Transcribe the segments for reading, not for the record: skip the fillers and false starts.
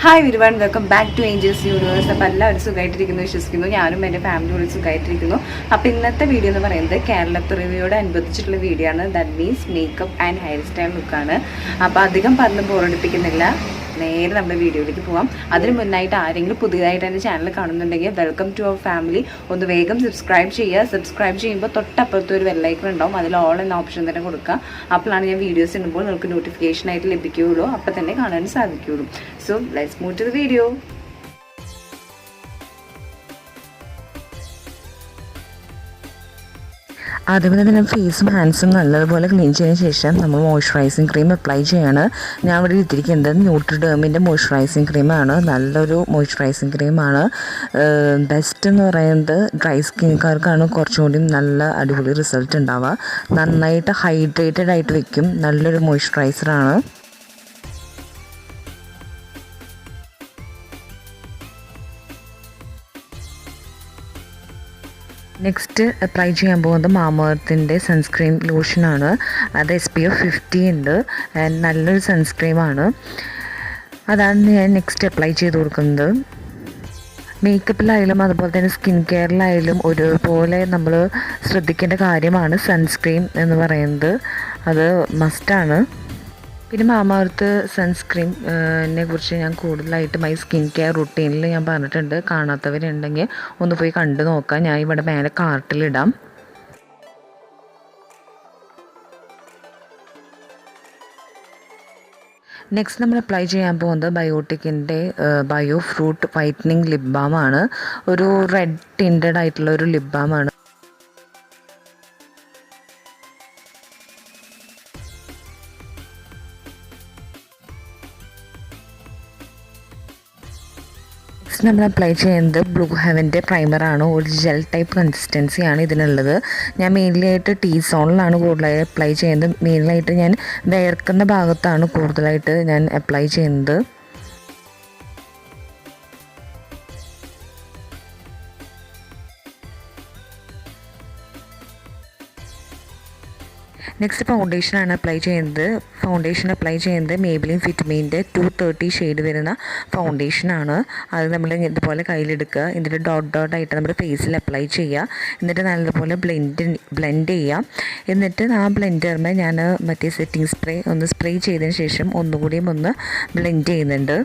Hi everyone, welcome back to Angels Universe. അപ്പോൾ എല്ലാവരും സുഖമായിട്ടിരിക്കുന്നു വിശ്വസിക്കുന്നു. ഞാനും എൻ്റെ ഫാമിലിയോട് സുഖമായിട്ടിരിക്കുന്നു. അപ്പോൾ ഇന്നത്തെ വീഡിയോ എന്ന് പറയുന്നത് കേരളപ്പിറവിയോട് അനുബന്ധിച്ചിട്ടുള്ള വീഡിയോ ആണ്. That means makeup and hair style ലുക്കാണ്. അപ്പോൾ അധികം പറഞ്ഞ് ബോറടിപ്പിക്കുന്നില്ല, നേരെ നമ്മുടെ വീഡിയോയിലേക്ക് പോകാം. അതിന് മുന്നായിട്ട് ആരെങ്കിലും പുതിയതായിട്ട് എൻ്റെ ചാനൽ കാണുന്നുണ്ടെങ്കിൽ വെൽക്കം ടു അവർ ഫാമിലി. ഒന്ന് വേഗം സബ്സ്ക്രൈബ് ചെയ്യുക. സബ്സ്ക്രൈബ് ചെയ്യുമ്പോൾ തൊട്ടപ്പുറത്ത് ഒരു ബെല്ലൈക്കൺ ഉണ്ടാവും, അതിൽ ഓൾ എന്ന ഓപ്ഷൻ തന്നെ കൊടുക്കുക. അപ്പോഴാണ് ഞാൻ വീഡിയോസ് ഇടുമ്പോൾ നിങ്ങൾക്ക് നോട്ടിഫിക്കേഷനായിട്ട് ലഭിക്കുകയുള്ളൂ, അപ്പോൾ തന്നെ കാണാൻ സാധിക്കുകയുള്ളൂ. So let's move to the video. അതുപോലെ തന്നെ ഫേസും ഹാൻഡ്സും നല്ലതുപോലെ ക്ലീൻ ചെയ്തതിന് ശേഷം നമ്മൾ മോയ്സ്ചറൈസിങ് ക്രീം അപ്ലൈ ചെയ്യാണ്. ഞാൻ ഇവിടെ ഇട്ടിരിക്കുന്നത് ന്യൂട്രിഡേമിൻ്റെ മോയ്സ്ചറൈസിങ് ക്രീമാണ്. നല്ലൊരു മോയ്സ്ചറൈസിങ് ക്രീമാണ്. ബെസ്റ്റ് എന്ന് പറയുന്നത് ഡ്രൈ സ്കിൻകാർക്കാണ് കുറച്ചും കൂടി നല്ല അടിപൊളി റിസൾട്ട് ഉണ്ടാവുക. നന്നായിട്ട് ഹൈഡ്രേറ്റഡ് ആയിട്ട് വയ്ക്കും. നല്ലൊരു മോയ്സ്ചറൈസറാണ്. നെക്സ്റ്റ് അപ്ലൈ ചെയ്യാൻ പോകുന്നത് മാമഅർത്തിൻ്റെ സൺസ്ക്രീൻ ലോഷനാണ്. അത് SPF 50 ഉണ്ട്. നല്ലൊരു സൺസ്ക്രീമാണ്. അതാണ് ഞാൻ നെക്സ്റ്റ് അപ്ലൈ ചെയ്ത് കൊടുക്കുന്നത്. മേക്കപ്പിലായാലും അതുപോലെ തന്നെ സ്കിൻ കെയറിലായാലും ഒരുപോലെ നമ്മൾ ശ്രദ്ധിക്കേണ്ട കാര്യമാണ് സൺസ്ക്രീൻ എന്ന് പറയുന്നത്. അത് മസ്റ്റാണ്. പിന്നെ മാമഅർത്ത് സൺസ്ക്രീനെ കുറിച്ച് ഞാൻ കൂടുതലായിട്ട് മൈ സ്കിൻ കെയർ റുട്ടീനിൽ ഞാൻ പറഞ്ഞിട്ടുണ്ട്. കാണാത്തവരുണ്ടെങ്കിൽ ഒന്ന് പോയി കണ്ടു നോക്കാം. ഞാൻ ഇവിടെ മേലെ കാർട്ടിലിടാം. നെക്സ്റ്റ് നമ്മൾ അപ്ലൈ ചെയ്യാൻ പോകുന്നത് ബയോട്ടിക്കിൻ്റെ ബയോ ഫ്രൂട്ട് വൈറ്റനിങ് ലിപ് ബാമാണ്. ഒരു റെഡ് ടിൻറ്റഡ് ആയിട്ടുള്ള ഒരു ലിപ് ബാമാണ്. നെക്സ്റ്റ് നമ്മൾ അപ്ലൈ ചെയ്യുന്നത് ബ്ലൂ ഹെവൻ്റെ പ്രൈമറാണ്. ഒരു ജെൽ ടൈപ്പ് കൺസിസ്റ്റൻസിയാണ് ഇതിനുള്ളത്. ഞാൻ മെയിൻലിയായിട്ട് ടീ സോണിലാണ് കൂടുതലായി അപ്ലൈ ചെയ്യുന്നത്. മെയിനായിട്ട് ഞാൻ വിയർക്കുന്ന ഭാഗത്താണ് കൂടുതലായിട്ട് ഞാൻ അപ്ലൈ ചെയ്യുന്നത്. നെക്സ്റ്റ് ഫൗണ്ടേഷനാണ് അപ്ലൈ ചെയ്യുന്നത്. അപ്ലൈ ചെയ്യുന്നത് മേബിലിൻ ഫിറ്റ്മീൻ്റെ 230 ഷെയ്ഡ് വരുന്ന ഫൗണ്ടേഷനാണ്. അത് നമ്മൾ ഇതുപോലെ കയ്യിലെടുക്കുക. എന്നിട്ട് ഡോട്ട് ആയിട്ട് നമ്മുടെ ഫേസിൽ അപ്ലൈ ചെയ്യുക. എന്നിട്ട് നല്ലതുപോലെ ബ്ലെൻഡ് ചെയ്യുക. എന്നിട്ട് ആ ബ്ലെൻഡറിന് ഞാൻ മറ്റേ സെറ്റിംഗ് സ്പ്രേ ഒന്ന് സ്പ്രേ ചെയ്തതിന് ശേഷം ഒന്നുകൂടിയും ഒന്ന് ബ്ലെൻഡ് ചെയ്യുന്നുണ്ട്.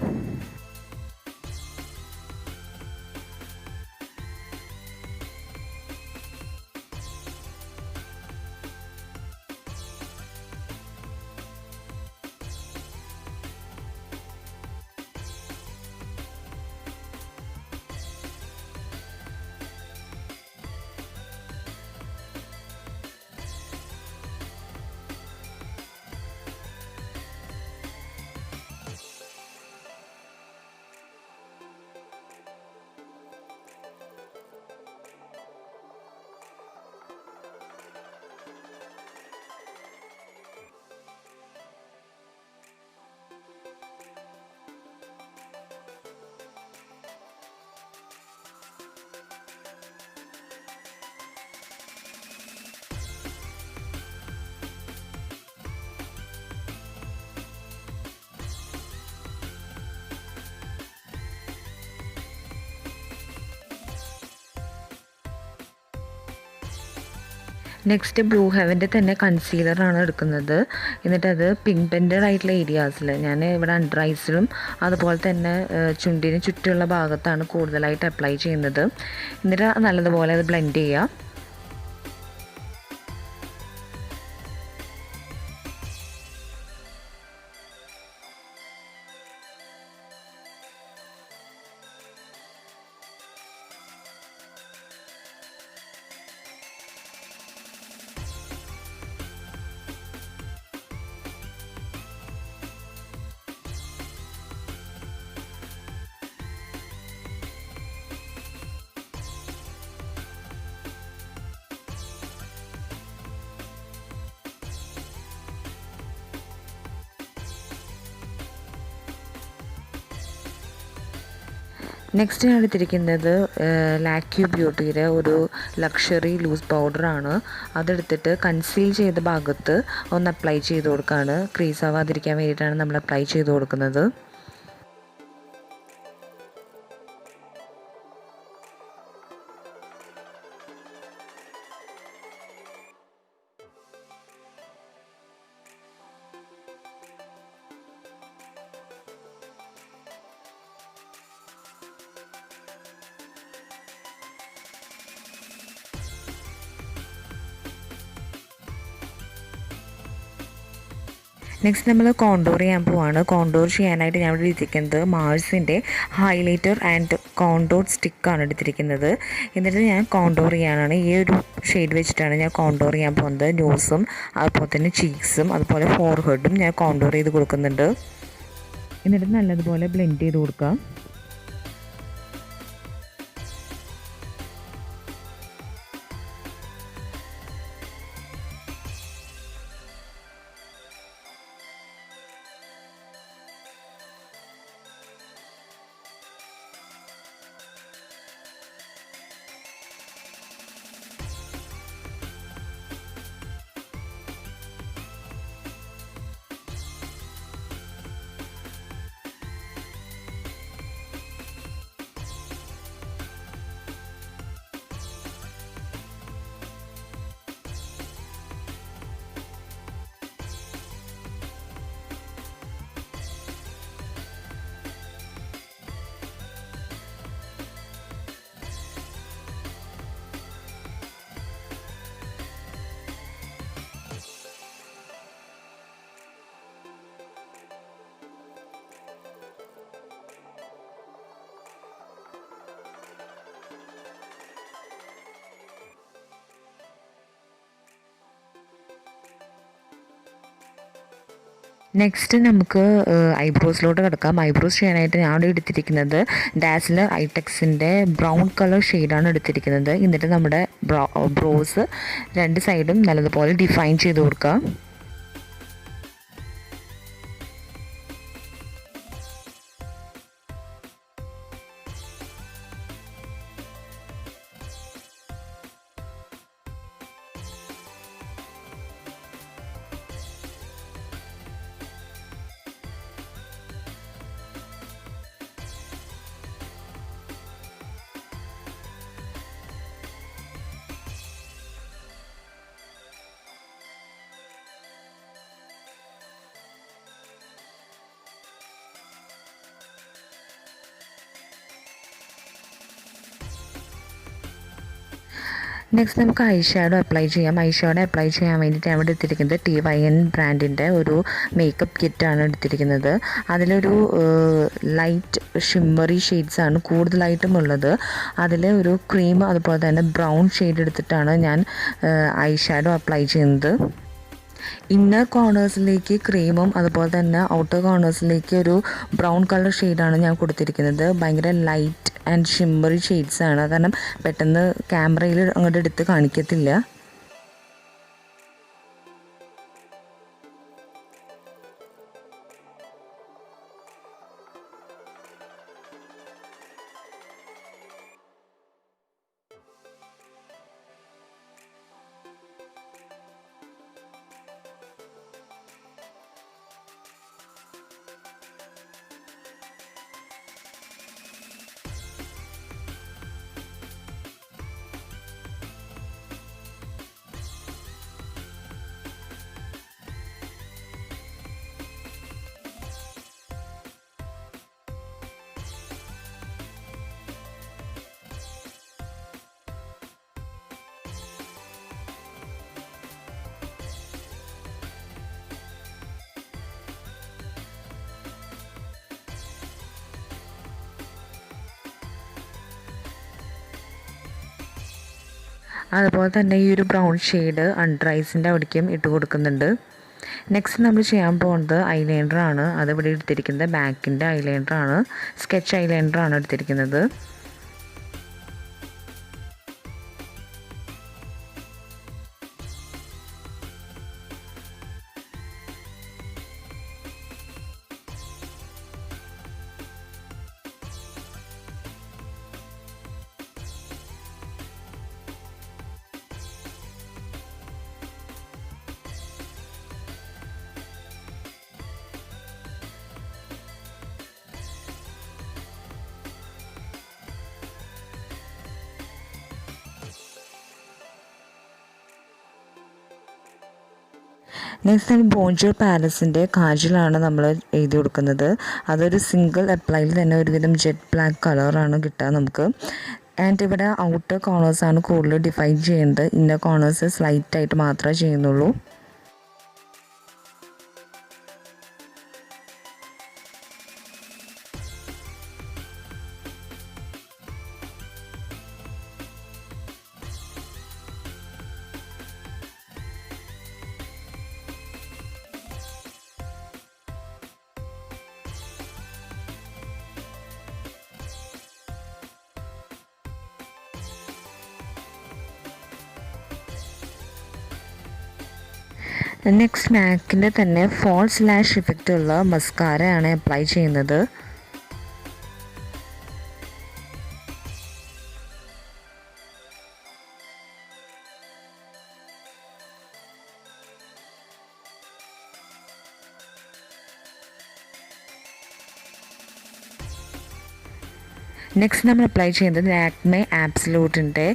നെക്സ്റ്റ് ബ്ലൂ ഹെവൻ്റെ തന്നെ കൺസീലറാണ് എടുക്കുന്നത്. എന്നിട്ടത് പിഗ്മെൻറ്റഡ് ആയിട്ടുള്ള ഏരിയാസിൽ ഞാൻ ഇവിടെ അണ്ടർ ഐസിലും അതുപോലെ തന്നെ ചുണ്ടിന് ചുറ്റുമുള്ള ഭാഗത്താണ് കൂടുതലായിട്ട് അപ്ലൈ ചെയ്യുന്നത്. എന്നിട്ട് നല്ലതുപോലെ അത് ബ്ലെൻഡ് ചെയ്യുക. നെക്സ്റ്റ് ഞാൻ എടുത്തിരിക്കുന്നത് ലാക്യൂ ബ്യൂട്ടിയുടെ ഒരു ലക്ഷറി ലൂസ് പൗഡറാണ്. അതെടുത്തിട്ട് കൺസീൽ ചെയ്ത ഭാഗത്ത് ഒന്ന് അപ്ലൈ ചെയ്ത് കൊടുക്കുകയാണ്. ക്രീസ് ആവാതിരിക്കാൻ വേണ്ടിയിട്ടാണ് നമ്മൾ അപ്ലൈ ചെയ്ത് കൊടുക്കുന്നത്. നെക്സ്റ്റ് നമ്മൾ കോണ്ടോർ ചെയ്യാൻ പോവാണ്. കോണ്ടോർ ചെയ്യാനായിട്ട് ഞാൻ ഇവിടെ എടുത്തിരിക്കുന്നത് മാർസിൻ്റെ ഹൈലൈറ്റർ ആൻഡ് കോണ്ടോർ സ്റ്റിക്കാണ് എടുത്തിരിക്കുന്നത്. എന്നിട്ട് ഞാൻ കോണ്ടോർ ചെയ്യാനാണ്, ഈ ഒരു ഷെയ്ഡ് വെച്ചിട്ടാണ് ഞാൻ കോണ്ടോർ ചെയ്യാൻ പോകുന്നത്. നോസും അതുപോലെ തന്നെ ചീക്സും അതുപോലെ ഫോർഹെഡും ഞാൻ കോണ്ടോർ ചെയ്ത് കൊടുക്കുന്നുണ്ട്. എന്നിട്ട് നല്ലതുപോലെ ബ്ലെൻഡ് ചെയ്ത് കൊടുക്കുക. നെക്സ്റ്റ് നമുക്ക് ഐബ്രോസിലോട്ട് കിടക്കാം. ഐബ്രോസ് ചെയ്യാനായിട്ട് ഞാൻ ഇവിടെ എടുത്തിരിക്കുന്നത് ഡാസ്ലർ ഐടെക്സിൻ്റെ ബ്രൗൺ കളർ ഷെയ്ഡാണ് എടുത്തിരിക്കുന്നത്. എന്നിട്ട് നമ്മുടെ ബ്രോസ് രണ്ട് സൈഡും നല്ലതുപോലെ ഡിഫൈൻ ചെയ്ത് കൊടുക്കുക. നെക്സ്റ്റ് നമുക്ക് ഐ ഷാഡോ അപ്ലൈ ചെയ്യാം. ഐ ഷാഡോ അപ്ലൈ ചെയ്യാൻ വേണ്ടിയിട്ട് ഞാൻ ഇവിടെ എടുത്തിരിക്കുന്നത് TYN ബ്രാൻഡിൻ്റെ ഒരു മേക്കപ്പ് കിറ്റാണ് എടുത്തിരിക്കുന്നത്. അതിലൊരു ലൈറ്റ് ഷിമ്മറി ഷെയ്ഡ്സാണ് കൂടുതലായിട്ടും ഉള്ളത്. അതിൽ ഒരു ക്രീം അതുപോലെ തന്നെ ബ്രൗൺ ഷെയ്ഡ് എടുത്തിട്ടാണ് ഞാൻ ഐ ഷാഡോ അപ്ലൈ ചെയ്യുന്നത്. ഇന്നർ കോർണേഴ്സിലേക്ക് ക്രീമും അതുപോലെ തന്നെ ഔട്ടർ കോർണേഴ്സിലേക്ക് ഒരു ബ്രൗൺ കളർ ഷെയ്ഡാണ് ഞാൻ കൊടുത്തിരിക്കുന്നത്. ഭയങ്കര ലൈറ്റ് ആൻഡ് ഷിമ്മറി ഷെയ്ഡ്സാണ്, കാരണം പെട്ടെന്ന് ക്യാമറയിൽ അങ്ങോട്ട് എടുത്ത് കാണിക്കത്തില്ല. അതുപോലെ തന്നെ ഈ ഒരു ബ്രൗൺ ഷെയ്ഡ് അണ്ടർ ഐസിൻ്റെ അവിടേക്കും ഇട്ട് കൊടുക്കുന്നുണ്ട്. നെക്സ്റ്റ് നമ്മൾ ചെയ്യാൻ പോകുന്നത് ഐലൈനറാണ്. അതിവിടെ എടുത്തിരിക്കുന്നത് ബാക്കിൻ്റെ ഐലൈനറാണ്, സ്കെച്ച് ഐലൈനറാണ് എടുത്തിരിക്കുന്നത്. നെക്സ്റ്റ് ബോൺജോർ പാലസിൻ്റെ കാജലാണ് നമ്മൾ എഴുതി കൊടുക്കുന്നത്. അതൊരു സിംഗിൾ അപ്ലൈയിൽ തന്നെ ഒരുവിധം ജെറ്റ് ബ്ലാക്ക് കളറാണ് കിട്ടുക നമുക്ക്. ആൻഡ് ഇവിടെ ഔട്ടർ കോർണേഴ്സാണ് കൂടുതൽ ഡിഫൈൻ ചെയ്യേണ്ടത്. ഇന്നർ കോർണേഴ്സ് സ്ലൈറ്റായിട്ട് മാത്രമേ ചെയ്യുന്നുള്ളൂ. നെക്സ്റ്റ് മാക്കിൻ്റെ തന്നെ ഫോൾസ് ലാഷ് ഇഫക്റ്റ് ഉള്ള മസ്കാരയാണ് അപ്ലൈ ചെയ്യുന്നത്. നെക്സ്റ്റ് നമ്മൾ അപ്ലൈ ചെയ്യുന്നത് ലാക്മേ ആബ്സലൂട്ടിൻ്റെ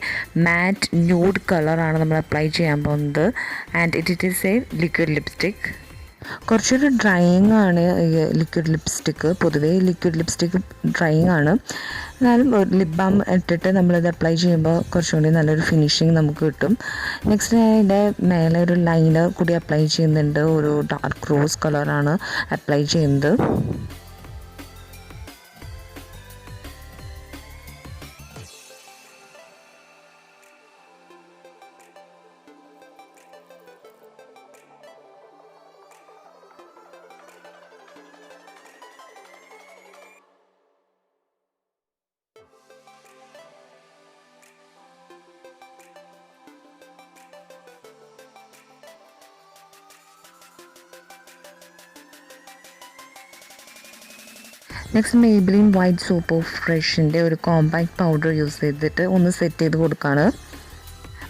മാറ്റ് ന്യൂഡ് കളറാണ് നമ്മൾ അപ്ലൈ ചെയ്യാൻ പോകുന്നത്. And it is A liquid lipstick. കുറച്ചൊരു ഡ്രൈയിങ് ആണ് ലിക്വിഡ് ലിപ്സ്റ്റിക്ക്. പൊതുവേ ലിക്വിഡ് ലിപ്സ്റ്റിക്ക് ഡ്രൈയിങ് ആണ്. എന്നാലും ലിപ് ബാം ഇട്ടിട്ട് നമ്മളിത് അപ്ലൈ ചെയ്യുമ്പോൾ കുറച്ചുകൂടി നല്ലൊരു ഫിനിഷിങ് നമുക്ക് കിട്ടും. നെക്സ്റ്റ് ഞാൻ ഇതിൻ്റെ മേലെ ഒരു ലൈനർ കൂടി അപ്ലൈ ചെയ്യുന്നുണ്ട്. ഒരു ഡാർക്ക് റോസ് കളറാണ് അപ്ലൈ ചെയ്യുന്നത്. നെക്സ്റ്റ് മെയ്ബിലിൻ വൈറ്റ് സൂപ്പ് ഓഫ് ഫ്രഷിൻ്റെ ഒരു കോമ്പാക്ട് പൗഡർ യൂസ് ചെയ്തിട്ട് ഒന്ന് സെറ്റ് ചെയ്ത് കൊടുക്കുകയാണ്.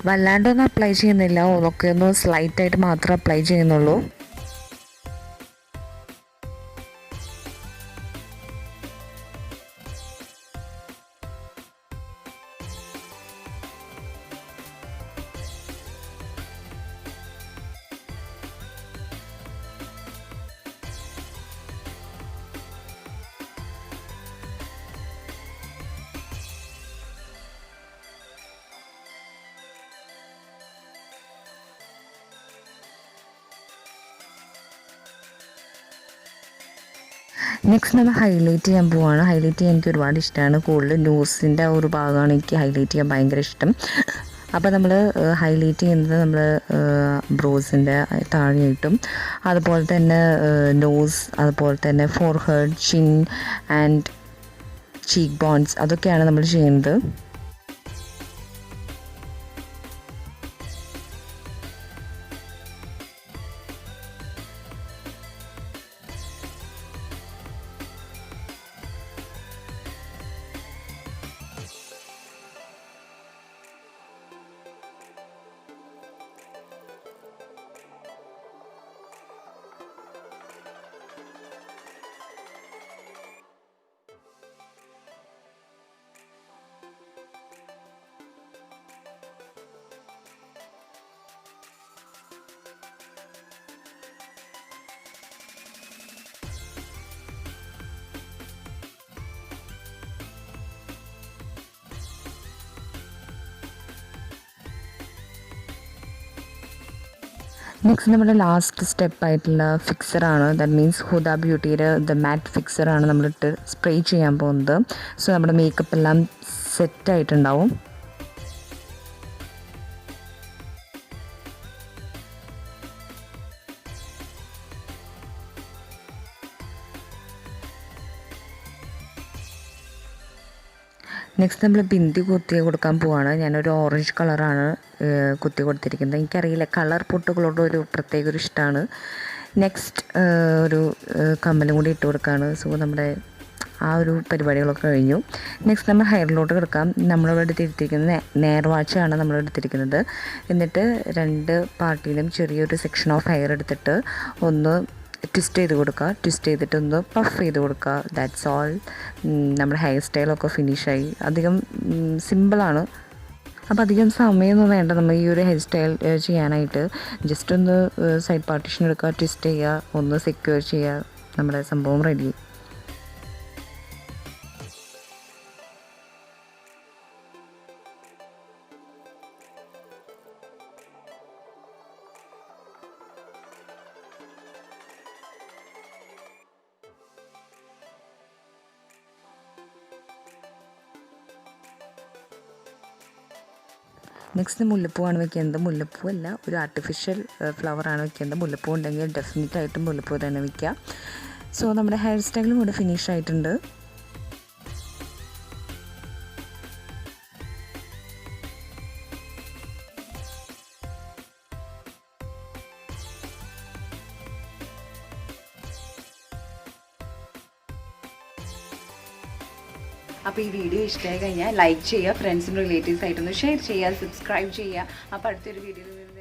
വല്ലാണ്ടൊന്നും അപ്ലൈ ചെയ്യുന്നില്ല, അതൊക്കെ ഒന്ന് സ്ലൈറ്റായിട്ട് മാത്രമേ അപ്ലൈ ചെയ്യുന്നുള്ളൂ. നെക്സ്റ്റ് നമ്മൾ ഹൈലൈറ്റ് ചെയ്യാൻ പോവുകയാണ്. ഹൈലൈറ്റ് ചെയ്യാൻ എനിക്ക് ഒരുപാട് ഇഷ്ടമാണ്. കൂടുതൽ ന്യൂസിൻ്റെ ഒരു ഭാഗമാണ് എനിക്ക് ഹൈലൈറ്റ് ചെയ്യാൻ ഭയങ്കര ഇഷ്ടം. അപ്പോൾ നമ്മൾ ഹൈലൈറ്റ് ചെയ്യുന്നത് നമ്മൾ ബ്രോസിൻ്റെ താഴെയായിട്ടും അതുപോലെ തന്നെ നോസ്, അതുപോലെ തന്നെ forehead, chin and cheek bones, അതൊക്കെയാണ് നമ്മൾ ചെയ്യുന്നത്. നെക്സ്റ്റ് നമ്മുടെ ലാസ്റ്റ് സ്റ്റെപ്പായിട്ടുള്ള ഫിക്സറാണ്. ദാറ്റ് മീൻസ് ഹുദ ബ്യൂട്ടിയുടെ ദ മാറ്റ് ഫിക്സറാണ് നമ്മളിട്ട് സ്പ്രേ ചെയ്യാൻ പോകുന്നത്. സോ നമ്മുടെ മേക്കപ്പ് എല്ലാം സെറ്റായിട്ടുണ്ടാവും. നെക്സ്റ്റ് നമ്മൾ ബിന്ദി കുത്തി കൊടുക്കാൻ പോവാണ്. ഞാനൊരു ഓറഞ്ച് കളറാണ് കുത്തി കൊടുത്തിരിക്കുന്നത്. എനിക്കറിയില്ല, കളർ പൊട്ടുകളോട് ഒരു പ്രത്യേക ഒരു ഇഷ്ടമാണ്. നെക്സ്റ്റ് ഒരു കമ്മലും കൂടി ഇട്ട് കൊടുക്കുകയാണ്. സോ നമ്മുടെ ആ ഒരു പരിപാടികളൊക്കെ കഴിഞ്ഞു. നെക്സ്റ്റ് നമ്മൾ ഹെയറിലോട്ട് കിടക്കാം. നമ്മളിവിടെ എടുത്തിരിക്കുന്നത് നെയർ വാച്ചാണ് നമ്മൾ എടുത്തിരിക്കുന്നത്. എന്നിട്ട് രണ്ട് പാർട്ടിയിലും ചെറിയൊരു സെക്ഷൻ ഓഫ് ഹെയർ എടുത്തിട്ട് ഒന്ന് ട്വിസ്റ്റ് ചെയ്ത് കൊടുക്കുക. ട്വിസ്റ്റ് ചെയ്തിട്ടൊന്ന് പഫ് ചെയ്ത് കൊടുക്കുക. That's all. നമ്മുടെ ഹെയർ സ്റ്റൈലൊക്കെ ഫിനിഷായി. അധികം സിമ്പിളാണ്. അപ്പോൾ അധികം സമയമൊന്നും വേണ്ട നമ്മൾ ഈ ഒരു ഹെയർ സ്റ്റൈൽ ചെയ്യാനായിട്ട്. ജസ്റ്റ് ഒന്ന് സൈഡ് പാർട്ടീഷൻ എടുക്കുക, ട്വിസ്റ്റ് ചെയ്യുക, ഒന്ന് സെക്യൂർ ചെയ്യുക, നമ്മുടെ സംഭവം റെഡി. നെക്സ്റ്റ് മുല്ലപ്പൂവാണ് വെക്കുന്നത്. മുല്ലപ്പൂ അല്ല, ഒരു ആർട്ടിഫിഷ്യൽ ഫ്ലവറാണ് വെക്കുന്നത്. മുല്ലപ്പൂ ഉണ്ടെങ്കിൽ ഡെഫിനറ്റായിട്ടും മുല്ലപ്പൂ തന്നെ വയ്ക്കുക. സോ നമ്മുടെ ഹെയർ സ്റ്റൈലും ഇവിടെ ഫിനിഷ് ആയിട്ടുണ്ട്. അപ്പോൾ ഈ വീഡിയോ ഇഷ്ടമായി കഴിഞ്ഞാൽ ലൈക്ക് ചെയ്യുക, ഫ്രണ്ട്സിനും റിലേറ്റീവ്സ് ആയിട്ടൊന്ന് ഷെയർ ചെയ്യുക, സബ്സ്ക്രൈബ് ചെയ്യുക. അപ്പോൾ അടുത്തൊരു വീഡിയോയിൽ